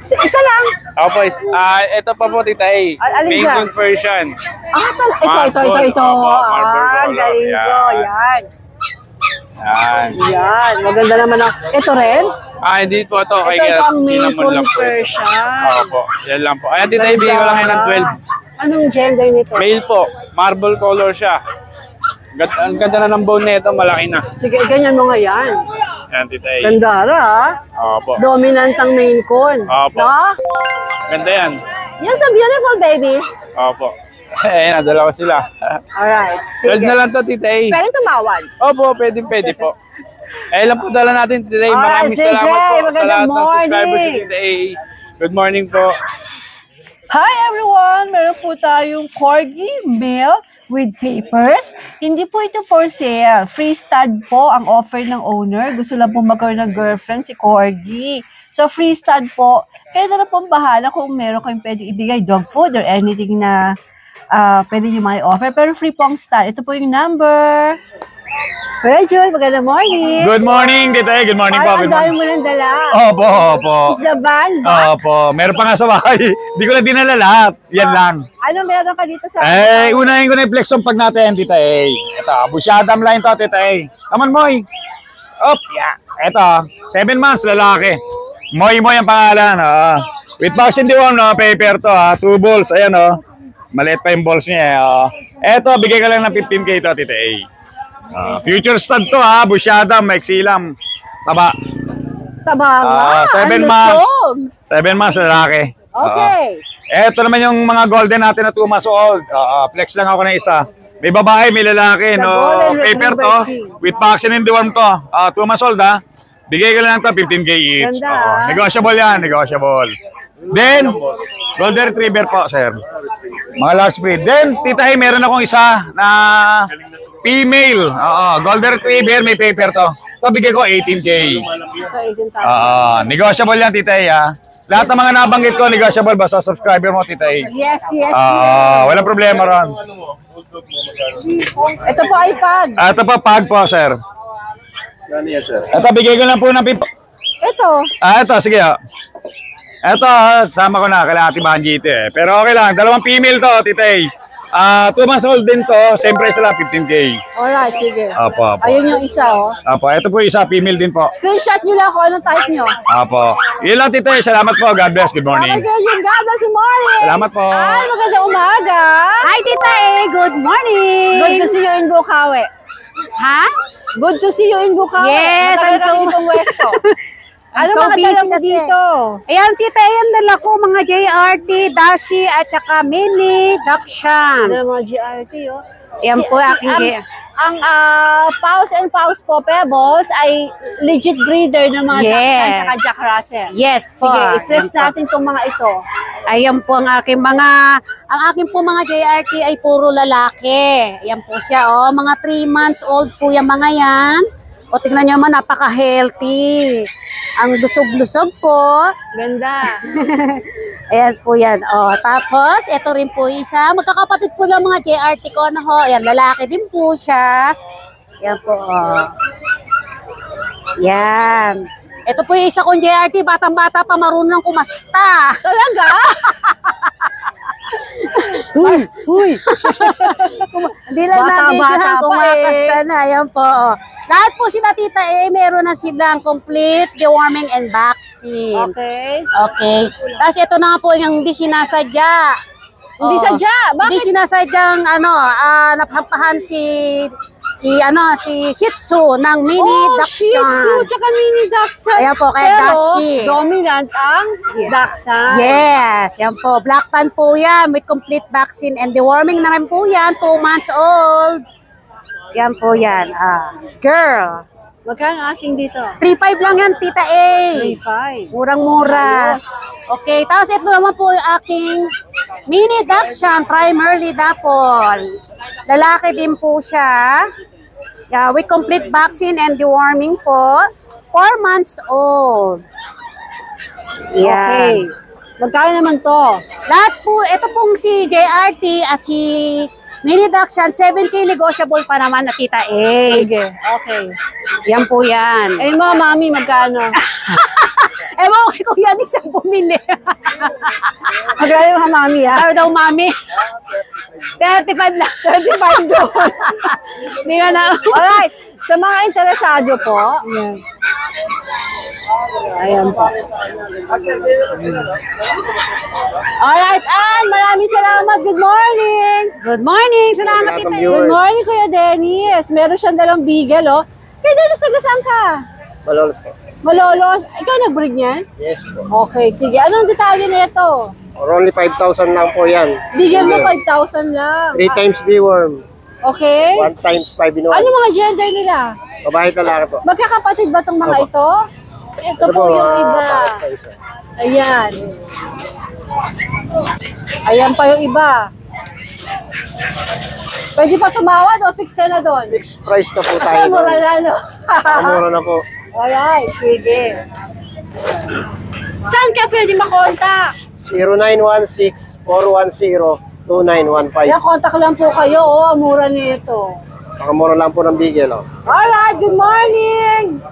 Speaker 4: So, isa lang.
Speaker 3: Opo, ito pa po, Tita A.
Speaker 4: Alin
Speaker 3: Main
Speaker 4: dyan?
Speaker 3: conversion.
Speaker 4: Ito.
Speaker 3: Marble. Opo, marble color.
Speaker 4: Galing ko.
Speaker 3: Yan.
Speaker 4: Yan.
Speaker 3: Yan.
Speaker 4: Yan, maganda naman ang... Ito rin?
Speaker 3: Hindi po ito.
Speaker 4: Ito ang
Speaker 3: cinnamon
Speaker 4: Maple
Speaker 3: lang po.
Speaker 4: Persian.
Speaker 3: Opo, yan lang po. Ayan, Tita, ibigay ko lang yan ng 12.
Speaker 4: Anong gender nito?
Speaker 3: Male po. Marble color siya. Ang ganda na ng bone nito, malaki na.
Speaker 4: Sige, ganyan mo nga yan.
Speaker 3: Yan, Tita A.
Speaker 4: Gandara, ha?
Speaker 3: Opo.
Speaker 4: Dominant ang Maine Coon.
Speaker 3: Opo.
Speaker 4: No?
Speaker 3: Ganda yan.
Speaker 4: Yes, a beautiful baby.
Speaker 3: Opo. Ayan, dalawa sila.
Speaker 4: Alright, sige.
Speaker 3: 12 na lang to, Tita A.
Speaker 4: Pwede tumawad.
Speaker 3: Opo, pwede po. Lang po dala natin today.
Speaker 4: Alright,
Speaker 3: Maraming
Speaker 4: CJ,
Speaker 3: salamat po sa
Speaker 4: magandang
Speaker 3: lahat ng subscribers
Speaker 4: morning.
Speaker 3: ni Tita A. Good morning po.
Speaker 4: Hi everyone! Meron po tayong Corgi male with papers. Hindi po ito for sale. Free stud po ang offer ng owner. Gusto lang po magkaroon ng girlfriend si Corgi. So free stud po. Kaya na pong bahala kung meron kayong pwede ibigay dog food or anything na pwede nyo may offer. Pero free po ang stud. Ito po yung number. Kuya Jun, magandang morning.
Speaker 3: Good morning, Tita A. Good morning po.
Speaker 4: Ay, ang dami mo nang dala.
Speaker 3: Opo.
Speaker 4: Is the van ba?
Speaker 3: Opo. Meron pa nga sa bahay. Hindi ko na dinala lahat. Yan lang.
Speaker 4: Ano meron ka dito sa...
Speaker 3: Unahin ko na yung flex yung pag natin, Tita A. Ito, busyadam line to, Tita A. Come on, Moy. Up. Yeah. Ito, 7 months, lalaki. Moy ang pangalan. With vaccine deworm, no? Paper to, 2 balls. Ayan, maliit pa yung balls niya. Ito, bigay ka lang ng 15K to, Tita A. Future stud to, busyadam, maksilam. Taba.
Speaker 4: Taba nga.
Speaker 3: 7 months. 7 months, lalaki.
Speaker 4: Okay.
Speaker 3: Ito naman yung mga golden natin na 2 months old. Flex lang ako ng isa. May babae, may lalaki. No? Paper to. With vaccine and deworm to. 2 months old, Bigay ka lang to, 15K each. Negotiable yan, negotiable. Then, golden retriever po, sir. Mga large breed. Then, Tita A, meron akong isa na female. Golden retriever, may paper to. Ito, bigay ko 18K. Negotiable yan, Tita A. Lahat ng mga nabanggit ko, negotiable. Basta subscriber mo, Tita A.
Speaker 4: Yes.
Speaker 3: Walang problema ron.
Speaker 4: Ito po ay pag.
Speaker 3: Ito pa, pag po, sir. Ito, bigay ko lang po ng
Speaker 4: Ito.
Speaker 3: Ito, sige. Ito, sama ko na. Kailangan atibahan dito Pero okay lang. 2 female to, Tita A. 2 months old din to. Same price lang, 15K.
Speaker 4: Alright, sige.
Speaker 3: Apo.
Speaker 4: Ayun yung isa,
Speaker 3: Apo, ito po isa, female din po.
Speaker 4: Screenshot nyo lang kung anong type nyo.
Speaker 3: Apo. Yun lang, Tita A. Salamat po. God bless. Good morning.
Speaker 4: Okay, yung gabas yung morning.
Speaker 3: Salamat po.
Speaker 4: Ay, magandang umaga. Hi, Tita A. Good morning. Good to see you in Bukawi. Ha? Good to see you in Bukawi.
Speaker 7: Yes, I'm so...
Speaker 4: Itong Westo. Ano
Speaker 7: so
Speaker 4: mga dala
Speaker 7: busy
Speaker 4: mo
Speaker 7: kasi.
Speaker 4: dito?
Speaker 7: Ayan, Tita, ayan dala ko mga JRT, Dashi, at saka Mini, Dakshan.
Speaker 4: Ano mga GRT,
Speaker 7: Ayan po aking
Speaker 4: ang Paus and Paus po, Pebbles, ay legit breeder ng mga Dachshund at saka Jack Russell.
Speaker 7: Yes po.
Speaker 4: Sige, i-flex natin itong mga ito.
Speaker 7: Ayan po ang aking mga JRT ay puro lalaki. Ayan po siya, mga 3 months old po yung mga yan. O tingnan nyo naman, napaka-healthy. Ang lusog-lusog po.
Speaker 4: Ganda.
Speaker 7: Ayan po yan. Tapos, ito rin po isa. Magkakapatid po lang mga JRT ko na ho. Ayan, lalaki din po siya. Ayan po. Yan. Ito po yung isa kong JRT. Batang-bata pa, marunong kumasta.
Speaker 4: Talaga?
Speaker 7: Huy! Hindi lang natin siya kumakasta na. Ayan po. Lahat po sila, Tita A, meron na silang complete deworming and vaccine.
Speaker 4: Okay.
Speaker 7: Okay. Tapos ito na po yung hindi sinasadya.
Speaker 4: Hindi sadya. Bakit?
Speaker 7: Hindi sinasadyang napampahan si Shih Tzu ng Mini
Speaker 4: Shih Tzu,
Speaker 7: Dachshund.
Speaker 4: tsaka Mini Dachshund.
Speaker 7: Ayan po, kaya Dashi.
Speaker 4: Dominant ang Dachshund.
Speaker 7: Yes, yan po. Black tan po yan with complete vaccine and deworming na rin po yan. 2 months old. Yan po yan. Girl.
Speaker 4: Magkano asing dito?
Speaker 7: 3.5 lang yan, Tita A.
Speaker 4: 3.5.
Speaker 7: Murang-mura. Okay, tapos ito naman po yung aking Mini Dachshund, Primarily Dapol. Lalaki din po siya. Yeah, with complete vaccine and deworming po. 4 months old.
Speaker 4: Okay. Magkano naman to?
Speaker 7: Lahat po, ito pong si JRT at si Mini Dachshund, 7K negotiable pa naman na Tita A.
Speaker 4: Sige. Okay.
Speaker 7: Yan po yan.
Speaker 4: Eh mga mami, magkano?
Speaker 7: Ewan ko kay Kuya Nick siyang bumili.
Speaker 4: Magkano yung hamami, ha?
Speaker 7: Ano daw, mami? 35 lang.
Speaker 4: 35 doon.
Speaker 7: Hindi ka na.
Speaker 4: Alright, sa mga interesado po, ayan po. Alright, Ann, maraming salamat. Good morning.
Speaker 7: Good morning. Salamat, Tita.
Speaker 4: Good morning, Kuya Dennis. Meron siyang dalang beagle, oh. Kuya Dennis, taga-saan ka?
Speaker 9: Malolos po.
Speaker 4: Malolos. Ikaw nag-breed niyan?
Speaker 9: Yes po.
Speaker 4: Okay, sige. Anong detalye na ito?
Speaker 9: Or only 5,000 lang po yan.
Speaker 4: Bigyan mo 5,000 lang.
Speaker 9: 3 times deworm.
Speaker 4: Okay.
Speaker 9: 1 times 5 in 1.
Speaker 4: Ano mga gender nila?
Speaker 9: Babae lalaki po.
Speaker 4: Magkakapatid ba itong mga ito? Ito po yung iba.
Speaker 9: Pangat sa isa.
Speaker 4: Ayan. Ayan pa yung iba. Pwede pa tumawad o fix ka na doon?
Speaker 9: Fixed price na po tayo.
Speaker 4: Mura na, no?
Speaker 9: Mura na po.
Speaker 4: Alright, sige. Saan ka pwede makontak?
Speaker 9: 0916-410-2915.
Speaker 4: Yan, kontak lang po kayo. Oh, ang mura nito.
Speaker 9: Makamura lang po ng bigel. Oh.
Speaker 4: Alright, good morning!